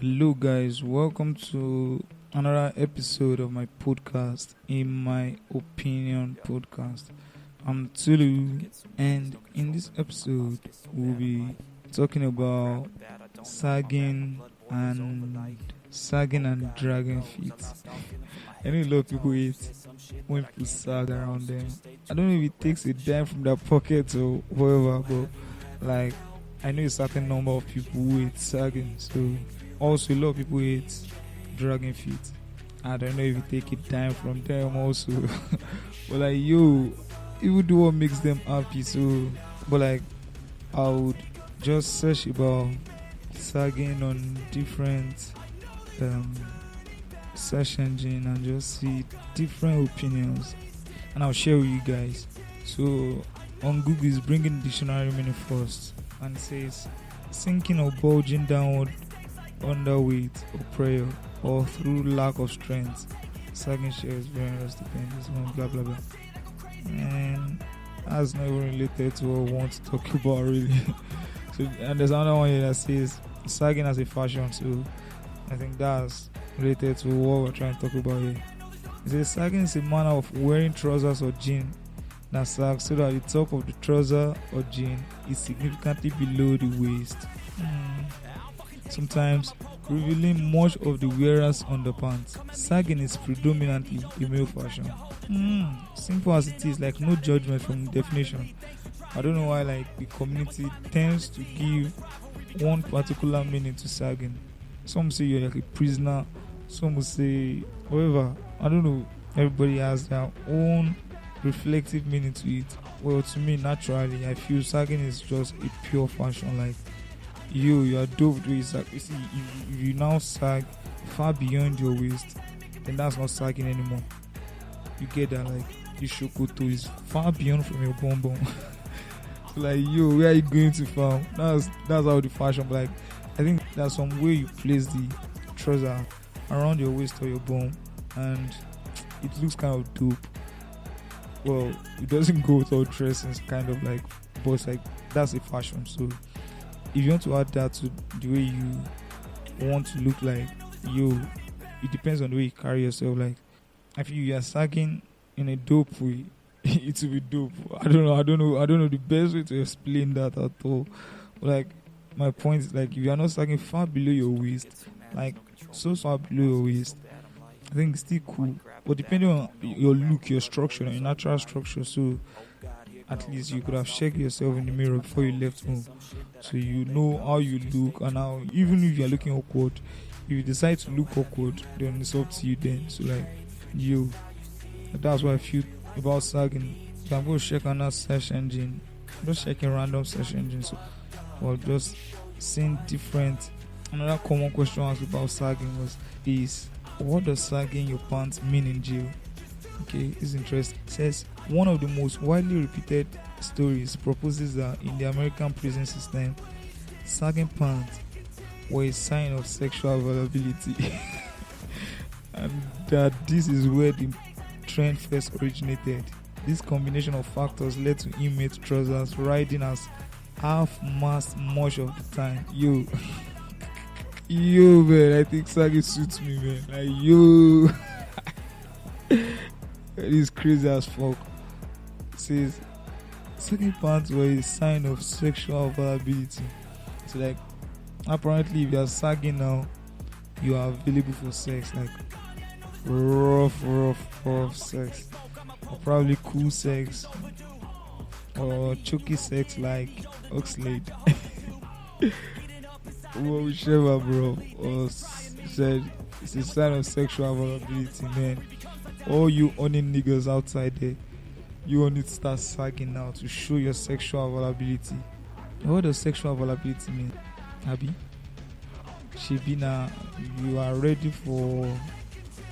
Hello, guys. Welcome to another episode of my podcast, In My Opinion podcast. I'm Tulu, and in this episode, we'll be talking about sagging and dragging feet. I know a lot of people hate when people sag around them. I don't know if it takes a dime from their pocket or whatever, but like I know a certain number of people who hate sagging. So also a lot of people hate dragging feet. I don't know if you take a dime from them also. But like people do what makes them happy. So but like I would just search about sagging on different search engine and just see different opinions, and I'll share with you guys. So on Google is bringing dictionary meaning first, and it says sinking or bulging downward underweight or prayer or through lack of strength. Sagging shares various depends on blah blah blah, and that's not even related to what I want to talk about really. So and there's another one here that says sagging as a fashion. So I think that's related to what we're trying to talk about here. It says sagging is a manner of wearing trousers or jeans that sag so that the top of the trouser or jean is significantly below the waist. Sometimes revealing much of the wearer's underpants. Sagging is predominantly a male fashion. Simple as it is, like no judgment from the definition. I don't know why like the community tends to give one particular meaning to sagging. Some say you're like a prisoner, some will say whatever. I don't know. Everybody has their own reflective meaning to it. Well, to me, naturally, I feel sagging is just a pure fashion. Like you are dope the way you sag. You see, if you now sag far beyond your waist, then that's not sagging anymore. You get that? Like the shokoto is far beyond from your bum bum. Like where are you going to fam? That's how the fashion. But like I think there's some way you place the trouser around your waist or your bum, and it looks kind of dope. Well, it doesn't go with all dressing, kind of like, but it's like that's a fashion. So if you want to add that to the way you want to look like, it depends on the way you carry yourself. Like if you are sagging in a dope way, it will be dope. I don't know the best way to explain that at all. But like my point is like if you are not sagging far below your waist, like so far below your waist, I think it's still cool. But depending on your look, your structure, your natural structure, so at least you could have checked yourself in the mirror before you left home, so you know how you look. And how, even if you are looking awkward, if you decide to look awkward, then it's up to you then. So like that's what I feel about sagging. So I'm going to check another search engine. I'm just checking random search engines, or just seeing different. Another common question asked about sagging is what does sagging your pants mean in jail? Okay, it's interesting. It says one of the most widely repeated stories proposes that in the American prison system, sagging pants were a sign of sexual vulnerability, and that this is where the trend first originated. This combination of factors led to inmate trousers riding as half-mast much of the time. Man, I think sagging suits me, man. Like it is crazy as fuck. It says sagging pants were a sign of sexual vulnerability. So like apparently if you are sagging now, you are available for sex, like rough sex, or probably cool sex, or choky sex like Oxlade. Well, whichever, bro. Or said it's a sign of sexual vulnerability, man. All you owning niggas outside there, you all need to start sagging now to show your sexual vulnerability. What does sexual vulnerability mean, Abby? Shibina, you are ready for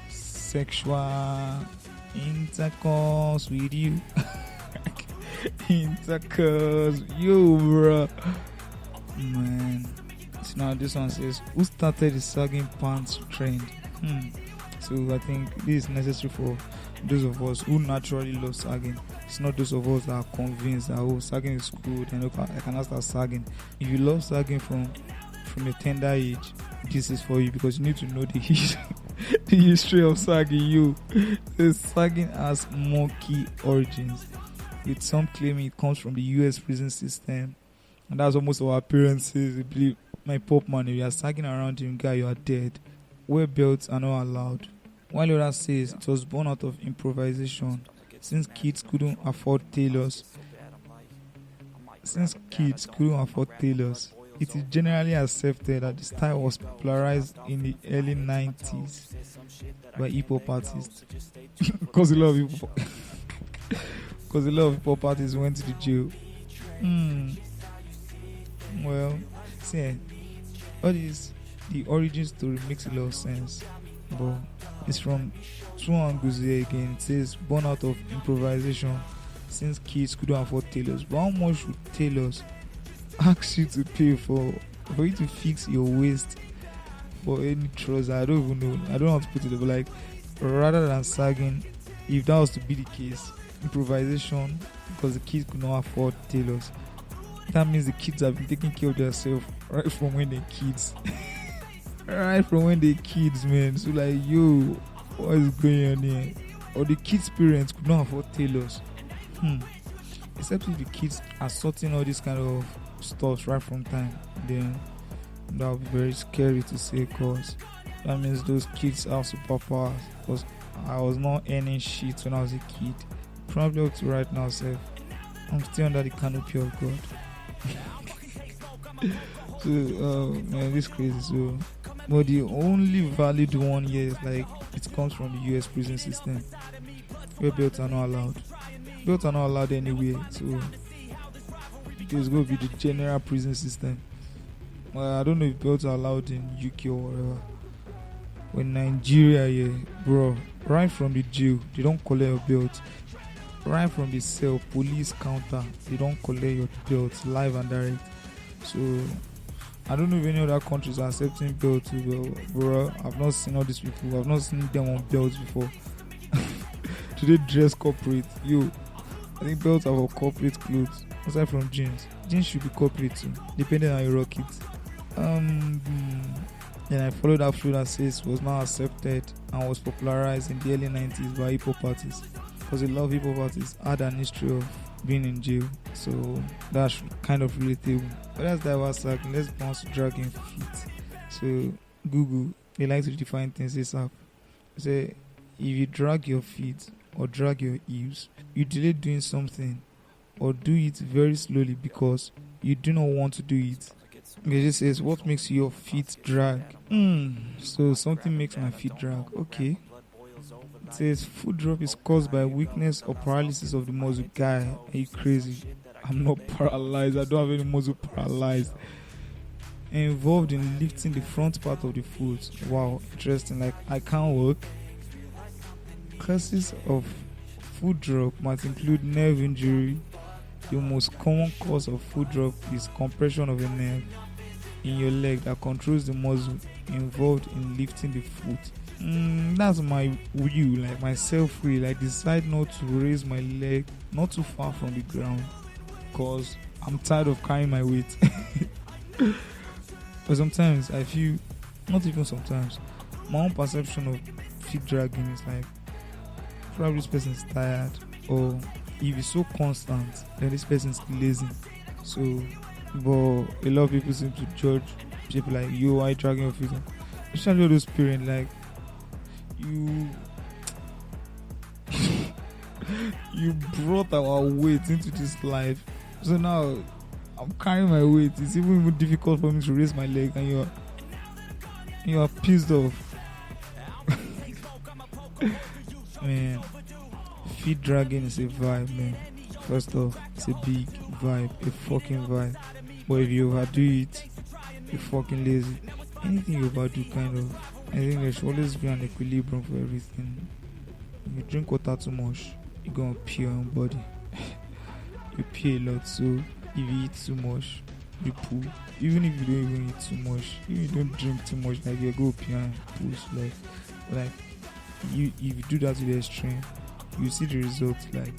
sexual intercourse with you. Intercourse, bro. Man. So now this one says, who started the sagging pants trend? So I think this is necessary for those of us who naturally love sagging. It's not those of us that are convinced that sagging is good and I cannot start sagging. If you love sagging from a tender age, This is for you because you need to know the history, the history of sagging. The sagging has monkey origins, with some claiming it comes from the US prison system, and that's what most of our parents say. They believe, my pop man, if you are sagging around him, guy, you are dead. Wear belts are not allowed. While others says it was born out of improvisation, since kids couldn't afford tailors. It is generally accepted that the style was popularized in the early 90s by hip hop artists. Because a lot of hip hop artists went to the jail. Well, see, all this, the origin story makes a lot of sense, but it's from two angles here again. It says born out of improvisation since kids couldn't afford tailors. But how much would tailors ask you to pay for you to fix your waist for any trouser? I don't even know. I don't know how to put it, but like, rather than sagging, if that was to be the case, improvisation, because the kids could not afford tailors, that means the kids have been taking care of themselves right from when they're kids. Man. So like, yo, what is going on here? Or the kids' parents could not afford tailors. Except if the kids are sorting all this kind of stuff right from time, then that would be very scary to say, because that means those kids have superpowers. Because I was not earning shit when I was a kid. Probably up to right now, self, I'm still under the canopy of God. So, man, this is crazy. So, but the only valid one here is like it comes from the US prison system, where belts are not allowed. Belts are not allowed anywhere, so it's going to be the general prison system. I don't know if belts are allowed in UK or whatever. When Nigeria, yeah, bro, right from the jail, they don't collect your belt. Right from the cell, police counter, they don't collect your belt live and direct. So I don't know if any other countries are accepting belts too, bro. I've not seen all these people. I've not seen them on belts before. Do they dress corporate? Yo, I think belts are for corporate clothes. Aside from jeans. Jeans should be corporate too, depending on how you rock it. Then I followed that flow that says was not accepted and was popularized in the early 90s by hip hop artists. Because a lot of hip hop artists had an history of being in jail. So that's kind of relatable. But that's diverse sagging. Let's bounce to dragging feet. So Google, they like to define things ASAP. Say, if you drag your feet or drag your heels, you delay doing something or do it very slowly because you do not want to do it. It just says, what makes your feet drag? So something makes my feet drag. Okay. It says, foot drop is caused by weakness or paralysis of the muscle. Guy, are you crazy? I'm not paralyzed. I don't have any muscle paralyzed. Involved in lifting the front part of the foot. Wow, interesting. Like, I can't walk. Causes of foot drop might include nerve injury. The most common cause of foot drop is compression of a nerve in your leg that controls the muscle involved in lifting the foot. That's my view, like my self-will. I decide not to raise my leg not too far from the ground because I'm tired of carrying my weight. But sometimes I feel, not even sometimes, my own perception of feet dragging is like, probably this person is tired, or if it's so constant, then this person is lazy. So, but a lot of people seem to judge people like, you, why dragging your feet? Especially all those parents, like, you brought our weight into this life, so now I'm carrying my weight. It's even more difficult for me to raise my leg, and you are pissed off. Man, feet dragging is a vibe, man. First off, it's a big vibe, a fucking vibe. But if you overdo it, you're fucking lazy. Anything you overdo, kind of, I think there should always be an equilibrium for everything. If you drink water too much, you're gonna pee on your body. You pee a lot, so if you eat too much, you poo. Even if you don't even eat too much, if you don't drink too much, like you go pee and poo. Like you, if you do that to the extreme, you see the results. Like,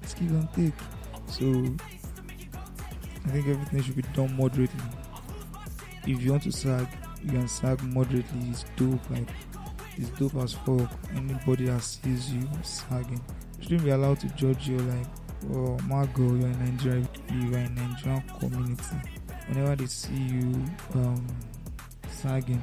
it's give and take. So I think everything should be done moderately. if you want to sag, you can sag moderately. It's dope. Like it's dope as fuck. Anybody that sees you sagging shouldn't be allowed to judge you like, oh my girl, you're in Nigeria, you are in Nigerian community. Whenever they see you sagging,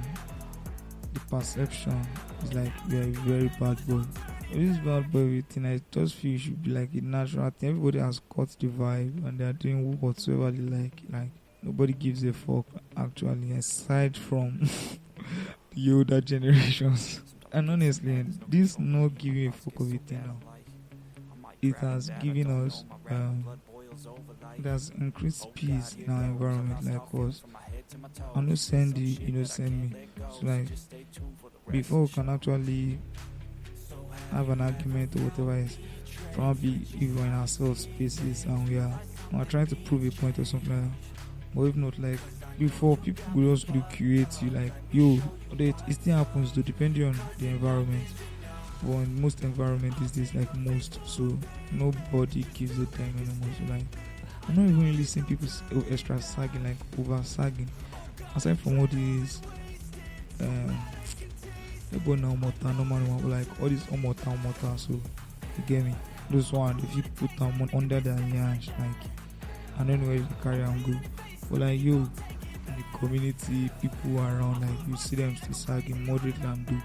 the perception is like you're a very bad boy. This bad boy thing, I just feel it should be like a natural thing. Everybody has caught the vibe and they are doing whatsoever they like. Like nobody gives a fuck actually, aside from the older generations. And honestly, this not giving a fuck of it now. It has given us it has increased peace in our environment. Like us, I know send you, you know send me. So like before we can actually have an argument or whatever is probably even in ourselves spaces and we're trying to prove a point or something like that. But if not, like before, people would just look curate you like, yo, it still happens though, depending on the environment. But in most environment is this like most, so nobody gives a damn anymore. So like I'm not even really seeing people extra sagging, like over sagging. Aside from all these normal, like all this omota, so you get me. Those one if you put them under their yansh, like I don't know where you carry and go. But like you in the community, people around, like you see them still sagging moderately and do.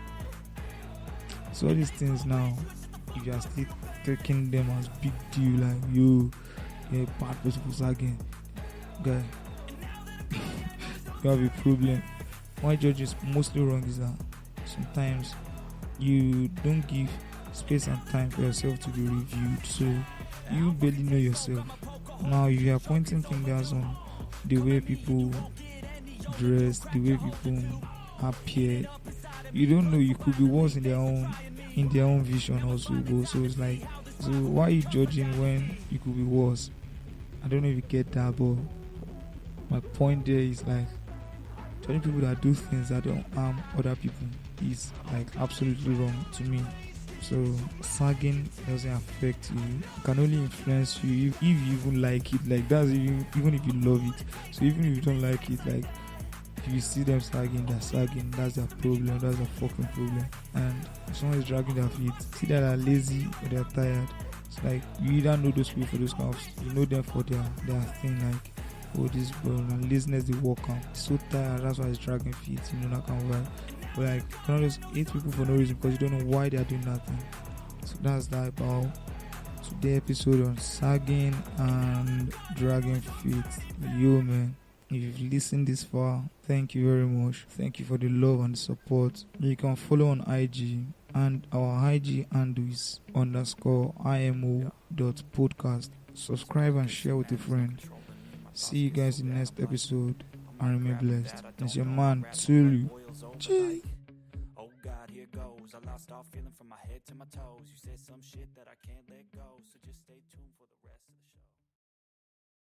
So all these things now, if you are still taking them as big deal, like you're a bad person for sagging, guy, you have a problem. Why judge is mostly wrong is that sometimes you don't give space and time for yourself to be reviewed, so you barely know yourself. Now if you are pointing fingers on the way people dress, the way people appear, you don't know, you could be worse in their own vision also, bro. So it's like, so why are you judging when you could be worse? I don't know if you get that, but my point there is like judging people that do things that don't harm other people is like absolutely wrong to me. So sagging doesn't affect you. It can only influence you if you even like it. Like that's even if you love it. So even if you don't like it, like if you see them sagging, they're sagging, that's their problem, that's their fucking problem. And if someone is dragging their feet, see that they're lazy or they're tired. It's like you either know those people for those kind of, you know them for their thing, like, oh this girl and laziness they walk on. It's so tired, that's why it's dragging feet, you know, that kind of vibe. But like you cannot just hate people for no reason because you don't know why they are doing that thing. So that's that about today's episode on sagging and dragging feet. Yo man, if you've listened this far, thank you very much. Thank you for the love and the support. You can follow on IG and our IG handle is _IMO.podcast. Subscribe and share with a friend. See you guys in the next episode and remain blessed. It's your man Tulu. Gee. Oh God, here goes. I lost all feeling from my head to my toes. You said some shit that I can't let go, so just stay tuned for the rest of the show.